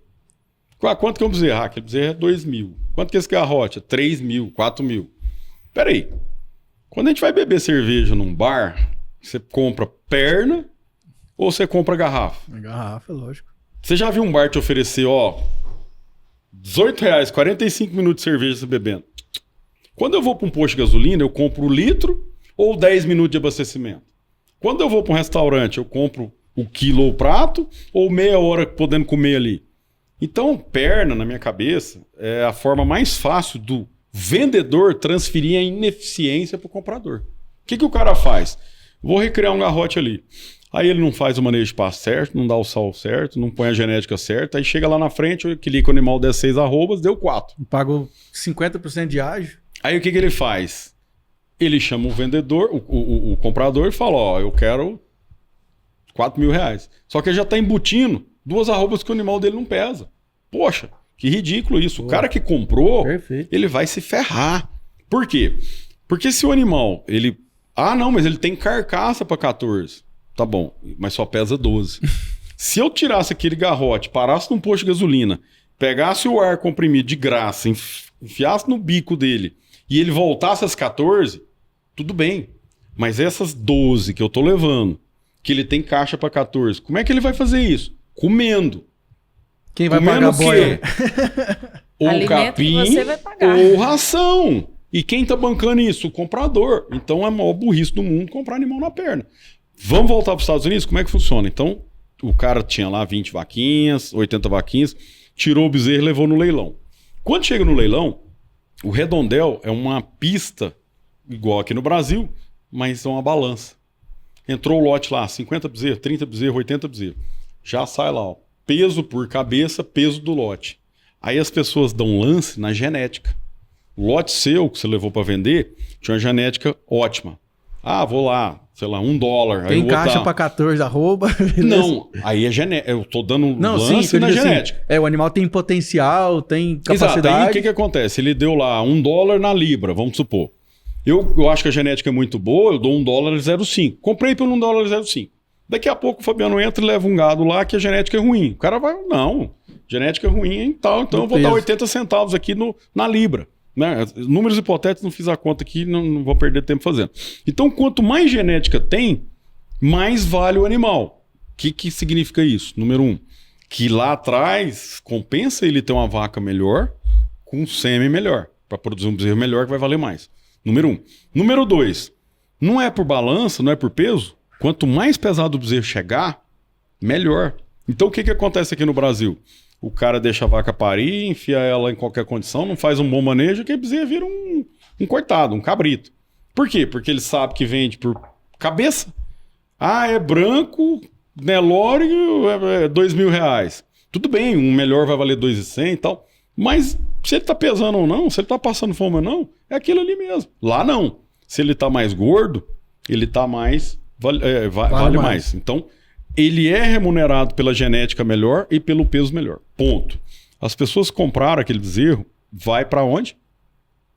Quanto que é um bezerro? Aquele bezerro é 2 mil. Quanto que é esse garrote? É 3 mil, 4 mil. Peraí, quando a gente vai beber cerveja num bar, você compra perna ou você compra garrafa? Garrafa, lógico. Você já viu um bar te oferecer, R$18, 45 minutos de cerveja você bebendo? Quando eu vou para um posto de gasolina, eu compro o litro ou 10 minutos de abastecimento? Quando eu vou para um restaurante, eu compro o quilo ou o prato ou meia hora podendo comer ali? Então, perna, na minha cabeça, é a forma mais fácil do vendedor transferir a ineficiência para o comprador. O que o cara faz? Vou recriar um garrote ali. Aí ele não faz o manejo de pasto certo, não dá o sal certo, não põe a genética certa, aí chega lá na frente, eu clico o animal 16 arrobas, deu 4. Pagou 50% de ágio. Aí o que ele faz? Ele chama o vendedor, o comprador e fala, eu quero R$4.000. Só que ele já está embutindo 2 arrobas que o animal dele não pesa. Poxa, que ridículo isso. O cara que comprou, Perfeito. ele vai se ferrar. Por quê? Porque se o animal, ele... não, mas ele tem carcaça para 14. Tá bom, mas só pesa 12. Se eu tirasse aquele garrote, parasse num posto de gasolina, pegasse o ar comprimido de graça, enfiasse no bico dele e ele voltasse às 14, tudo bem. Mas essas 12 que eu tô levando, que ele tem caixa para 14, como é que ele vai fazer isso? Comendo. Quem vai Comendo pagar a o quê? boia? Ou Alimento que capim, você vai pagar. ou ração. E quem tá bancando isso? O comprador. Então é a maior burrice do mundo comprar animal na perna. Vamos voltar para os Estados Unidos? Como é que funciona? Então, o cara tinha lá 20 vaquinhas, 80 vaquinhas, tirou o bezerro e levou no leilão. Quando chega no leilão, o redondel é uma pista, igual aqui no Brasil, mas é uma balança. Entrou o lote lá, 50 bezerros, 30 bezerros, 80 bezerros. Já sai lá, peso por cabeça, peso do lote. Aí as pessoas dão lance na genética. O lote seu, que você levou para vender, tinha uma genética ótima. Vou lá, sei lá, $1. Tem caixa para 14 arroba. Não, aí é genética. Eu tô dando um lance sim, na genética. O animal tem potencial, tem Exato, capacidade. aí o que acontece? Ele deu lá $1 na libra, vamos supor. Eu acho que a genética é muito boa, eu dou $1,05. Comprei por $1,05. Daqui a pouco o Fabiano entra e leva um gado lá que a genética é ruim. O cara vai, não, genética é ruim e tal, então eu vou dar 80 centavos aqui na libra. Né? Números hipotéticos, não fiz a conta aqui, não vou perder tempo fazendo. Então, quanto mais genética tem, mais vale o animal. O que significa isso? Número 1, que lá atrás compensa ele ter uma vaca melhor com um sêmen melhor, para produzir um bezerro melhor que vai valer mais. Número 1. Número 2, não é por balança, não é por peso. Quanto mais pesado o bezerro chegar, melhor. Então, o que acontece aqui no Brasil? O cara deixa a vaca parir, enfia ela em qualquer condição, não faz um bom manejo, que a bezerra vira um coitado, um cabrito. Por quê? Porque ele sabe que vende por cabeça. Ah, é branco, Nelore, é R$2.000. Tudo bem, um melhor vai valer 2.100 e tal. Mas se ele tá pesando ou não, se ele tá passando fome ou não, é aquilo ali mesmo. Lá não. Se ele tá mais gordo, ele tá mais... vale mais. Então, ele é remunerado pela genética melhor e pelo peso melhor. Ponto. As pessoas que compraram aquele bezerro, vai para onde?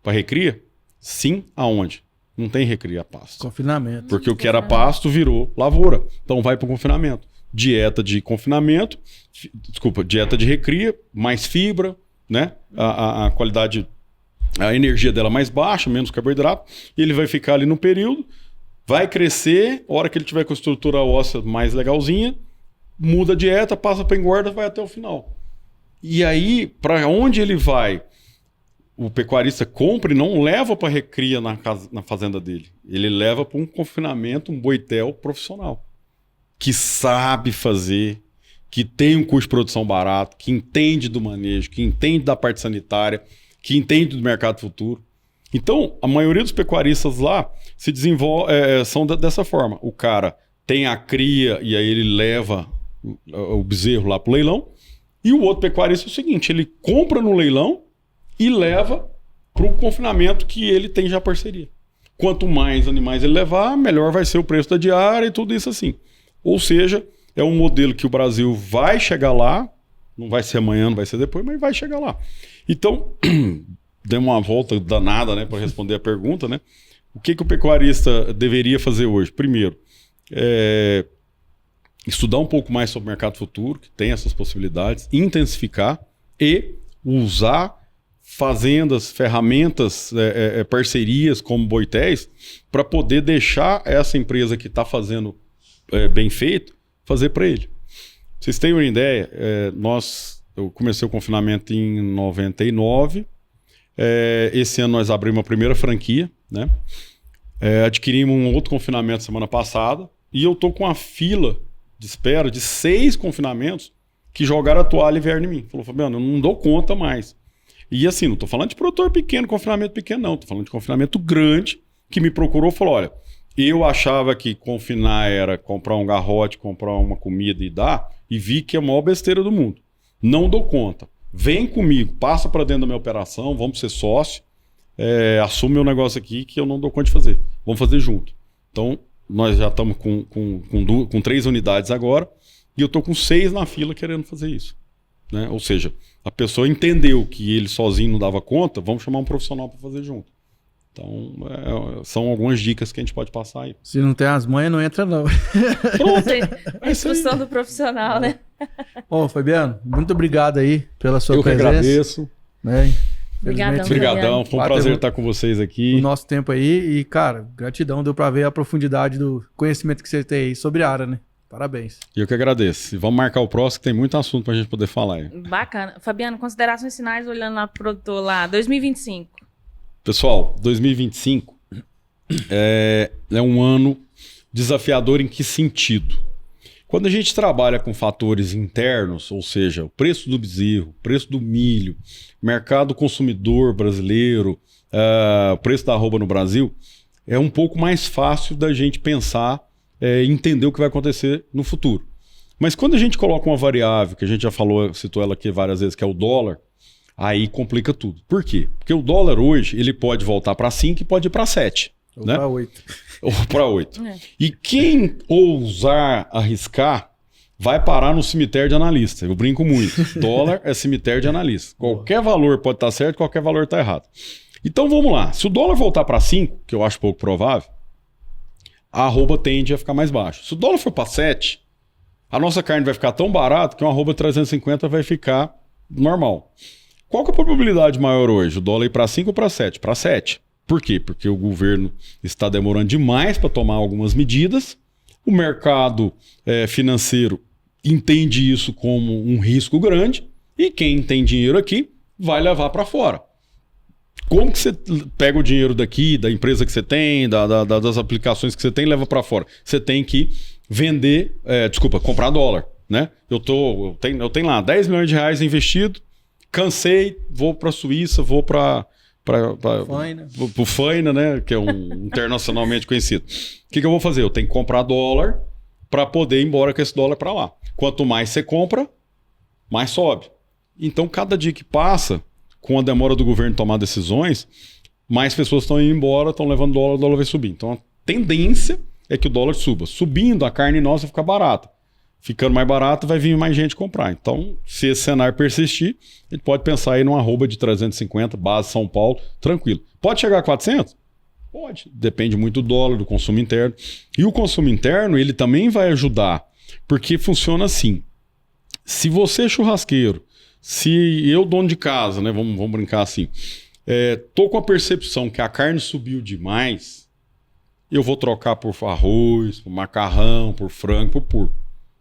Para recria? Sim, aonde? Não tem recria, pasto. Confinamento. Porque o que era pasto virou lavoura. Então vai para o confinamento. Dieta de confinamento, dieta de recria, mais fibra, né? A qualidade, a energia dela mais baixa, menos carboidrato. E ele vai ficar ali no período, vai crescer, a hora que ele tiver com a estrutura óssea mais legalzinha, muda a dieta, passa para engorda, vai até o final. E aí, para onde ele vai? O pecuarista compra e não leva para recria na fazenda dele. Ele leva para um confinamento, um boitel profissional. Que sabe fazer, que tem um custo de produção barato, que entende do manejo, que entende da parte sanitária, que entende do mercado futuro. Então, a maioria dos pecuaristas lá se desenvolve, são dessa forma. O cara tem a cria e aí ele leva o bezerro lá para o leilão. E o outro pecuarista é o seguinte, ele compra no leilão e leva para o confinamento que ele tem já parceria. Quanto mais animais ele levar, melhor vai ser o preço da diária e tudo isso assim. Ou seja, é um modelo que o Brasil vai chegar lá, não vai ser amanhã, não vai ser depois, mas vai chegar lá. Então, demos uma volta danada, né, para responder a pergunta, né? O que o pecuarista deveria fazer hoje? Primeiro, estudar um pouco mais sobre o mercado futuro, que tem essas possibilidades, intensificar e usar fazendas, ferramentas, parcerias como Boitéis, para poder deixar essa empresa que está fazendo bem feito, fazer para ele. Vocês têm uma ideia? Eu comecei o confinamento em 99. Esse ano nós abrimos a primeira franquia, né? Adquirimos um outro confinamento semana passada e eu tô com uma fila de espera de 6 confinamentos que jogaram a toalha e vieram em mim. Falou, Fabiano, eu não dou conta mais. E assim, não tô falando de produtor pequeno, confinamento pequeno, não. Tô falando de confinamento grande que me procurou e falou, olha, eu achava que confinar era comprar um garrote, comprar uma comida e dar, e vi que é a maior besteira do mundo. Não dou conta. Vem comigo, passa para dentro da minha operação, vamos ser sócio, assume meu negócio aqui que eu não dou conta de fazer. Vamos fazer junto. Então, nós já estamos com 3 unidades agora e eu estou com 6 na fila querendo fazer isso. Né? Ou seja, a pessoa entendeu que ele sozinho não dava conta, vamos chamar um profissional para fazer junto. Então, são algumas dicas que a gente pode passar aí. Se não tem as manhas, não entra não. Pronto, a instrução do profissional, né? Bom, Fabiano, muito obrigado aí pela sua presença. Eu que agradeço. Né? Obrigadão, foi um prazer estar com vocês aqui. O nosso tempo aí e, cara, gratidão, deu para ver a profundidade do conhecimento que você tem aí sobre a área, né? Parabéns. Eu que agradeço. E vamos marcar o próximo, que tem muito assunto pra gente poder falar aí. Bacana. Fabiano, considerações finais, olhando lá pro produtor lá, 2025. Pessoal, 2025 é um ano desafiador em que sentido? Quando a gente trabalha com fatores internos, ou seja, o preço do bezerro, o preço do milho, mercado consumidor brasileiro, o preço da arroba no Brasil, é um pouco mais fácil da gente pensar e entender o que vai acontecer no futuro. Mas quando a gente coloca uma variável, que a gente já falou, citou ela aqui várias vezes, que é o dólar, aí complica tudo. Por quê? Porque o dólar hoje, ele pode voltar para 5 e pode ir para 7. Ou para 8. Ou para 8. E quem ousar arriscar vai parar no cemitério de analista. Eu brinco muito. Dólar é cemitério de analista. Qualquer valor pode estar certo, qualquer valor está errado. Então vamos lá. Se o dólar voltar para 5, que eu acho pouco provável, a arroba tende a ficar mais baixo. Se o dólar for para 7, a nossa carne vai ficar tão barata que uma arroba 350 vai ficar normal. Qual que é a probabilidade maior hoje? O dólar ir para 5 ou para 7? Para 7. Por quê? Porque o governo está demorando demais para tomar algumas medidas, o mercado financeiro entende isso como um risco grande e quem tem dinheiro aqui vai levar para fora. Como que você pega o dinheiro daqui, da empresa que você tem, das aplicações que você tem e leva para fora? Você tem que vender, comprar dólar, né? Eu tenho lá 10 milhões de reais investido, cansei, vou para a Suíça, vou para o Faina, né? Que é um internacionalmente conhecido. O que eu vou fazer? Eu tenho que comprar dólar para poder ir embora com esse dólar para lá. Quanto mais você compra, mais sobe. Então, cada dia que passa, com a demora do governo tomar decisões, mais pessoas estão indo embora, estão levando dólar, o dólar vai subir. Então, a tendência é que o dólar suba. Subindo, a carne nossa fica barata. Ficando mais barata, vai vir mais gente comprar. Então, se esse cenário persistir, a gente pode pensar aí numa arroba de 350, base São Paulo, tranquilo. Pode chegar a 400? Pode. Depende muito do dólar, do consumo interno. E o consumo interno, ele também vai ajudar, porque funciona assim. Se você é churrasqueiro, se eu, dono de casa, né, vamos brincar assim, tô com a percepção que a carne subiu demais, eu vou trocar por arroz, por macarrão, por frango, por porco.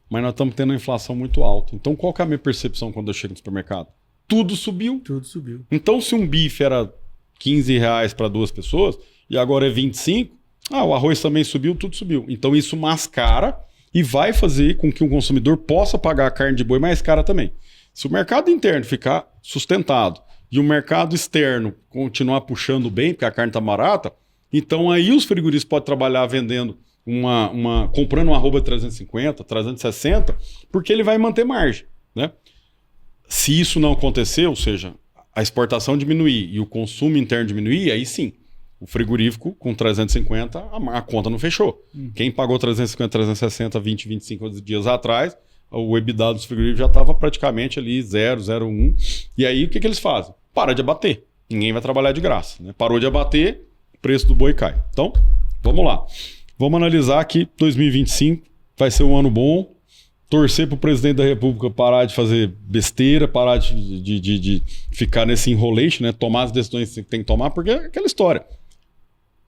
Mas nós estamos tendo uma inflação muito alta. Então, qual que é a minha percepção quando eu chego no supermercado? Tudo subiu. Tudo subiu. Então, se um bife era R$15 para 2 pessoas e agora é 25, o arroz também subiu, tudo subiu. Então, isso mascara e vai fazer com que o consumidor possa pagar a carne de boi mais cara também. Se o mercado interno ficar sustentado e o mercado externo continuar puxando bem, porque a carne está barata, então aí os frigoríficos podem trabalhar vendendo comprando uma arroba 350, 360, porque ele vai manter margem, né? Se isso não acontecer, ou seja, a exportação diminuir e o consumo interno diminuir, aí sim, o frigorífico com 350, a conta não fechou. Quem pagou 350, 360, 20, 25 dias atrás, o EBITDA dos frigoríficos já estava praticamente ali 0, 0,1. E aí o que eles fazem? Para de abater. Ninguém vai trabalhar de graça, né? Parou de abater, o preço do boi cai. Então, vamos lá. Vamos analisar que 2025 vai ser um ano bom. Torcer para o presidente da República parar de fazer besteira, parar de ficar nesse enrolation, né? Tomar as decisões que tem que tomar, porque é aquela história.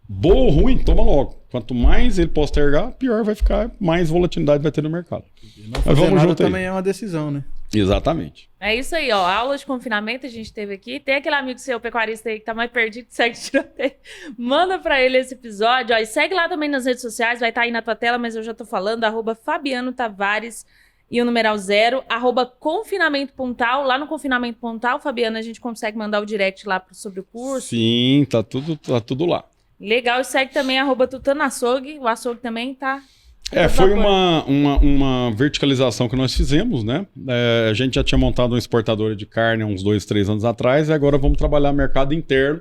Boa ou ruim, toma logo. Quanto mais ele postergar, pior vai ficar, mais volatilidade vai ter no mercado. Não fazer nada também é uma decisão, né? Exatamente. É isso aí, ó. Aula de confinamento a gente teve aqui. Tem aquele amigo seu, pecuarista aí, que tá mais perdido, segue tiroteio. Manda pra ele esse episódio, ó. E segue lá também nas redes sociais, vai estar aí na tua tela, mas eu já tô falando, @Fabiano Tavares e o numeral 0, @Confinamento Pontal. Lá no Confinamento Pontal, Fabiano, a gente consegue mandar o direct lá sobre o curso. Sim, tá tudo lá. Legal, e segue também @Tutano Açougue. O açougue também tá... Foi uma verticalização que nós fizemos, né? A gente já tinha montado uma exportadora de carne há uns 2, 3 anos atrás e agora vamos trabalhar mercado interno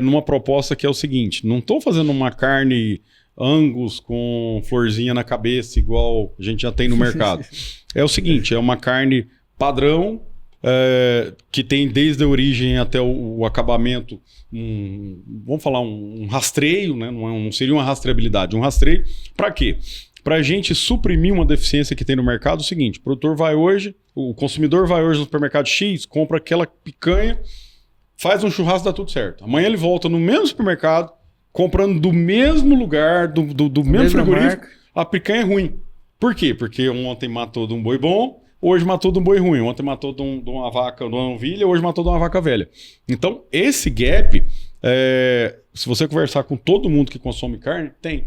numa proposta que é o seguinte: não estou fazendo uma carne Angus com florzinha na cabeça igual a gente já tem no mercado. É o seguinte, é uma carne padrão que tem desde a origem até o acabamento, vamos falar um rastreio, né? Não seria uma rastreabilidade, um rastreio. Para quê? Para a gente suprimir uma deficiência que tem no mercado. O seguinte: o produtor vai hoje, o consumidor vai hoje no supermercado X, compra aquela picanha, faz um churrasco, dá tudo certo. Amanhã ele volta no mesmo supermercado, comprando do mesmo lugar, do mesmo frigorífico, a picanha é ruim. Por quê? Porque ontem matou de um boi bom, hoje matou de um boi ruim. Ontem matou de uma vaca, de uma novilha, hoje matou de uma vaca velha. Então, esse gap, se você conversar com todo mundo que consome carne, tem.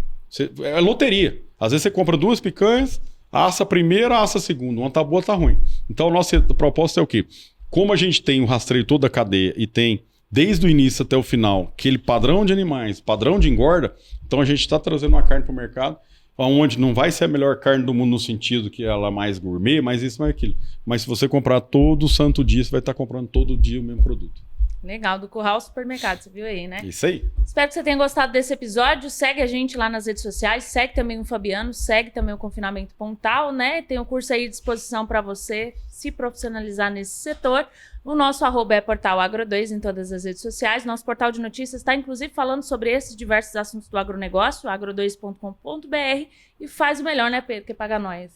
É loteria. Às vezes você compra 2 picanhas, assa a primeira, assa a segunda. Uma tá boa, tá ruim. Então, a nossa proposta é o quê? Como a gente tem o rastreio toda a cadeia e tem, desde o início até o final, aquele padrão de animais, padrão de engorda, então a gente está trazendo uma carne para o mercado onde não vai ser a melhor carne do mundo no sentido que ela é mais gourmet, mais isso, mais aquilo. Mas se você comprar todo santo dia, você vai estar comprando todo dia o mesmo produto. Legal, do Curral ao Supermercado, você viu aí, né? Isso aí. Espero que você tenha gostado desse episódio. Segue a gente lá nas redes sociais, segue também o Fabiano, segue também o Confinamento Pontal, né? Tem um curso aí à disposição para você se profissionalizar nesse setor. O nosso @ é Portal Agro2 em todas as redes sociais. Nosso portal de notícias está, inclusive, falando sobre esses diversos assuntos do agronegócio, agro2.com.br. E faz o melhor, né, Pedro, que paga nós.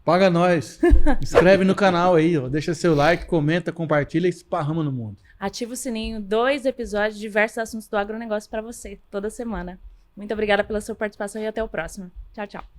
Paga nós. Inscreve no canal aí, ó. Deixa seu like, comenta, compartilha e esparrama no mundo. Ativa o sininho, 2 episódios, diversos assuntos do agronegócio para você, toda semana. Muito obrigada pela sua participação e até o próximo. Tchau, tchau.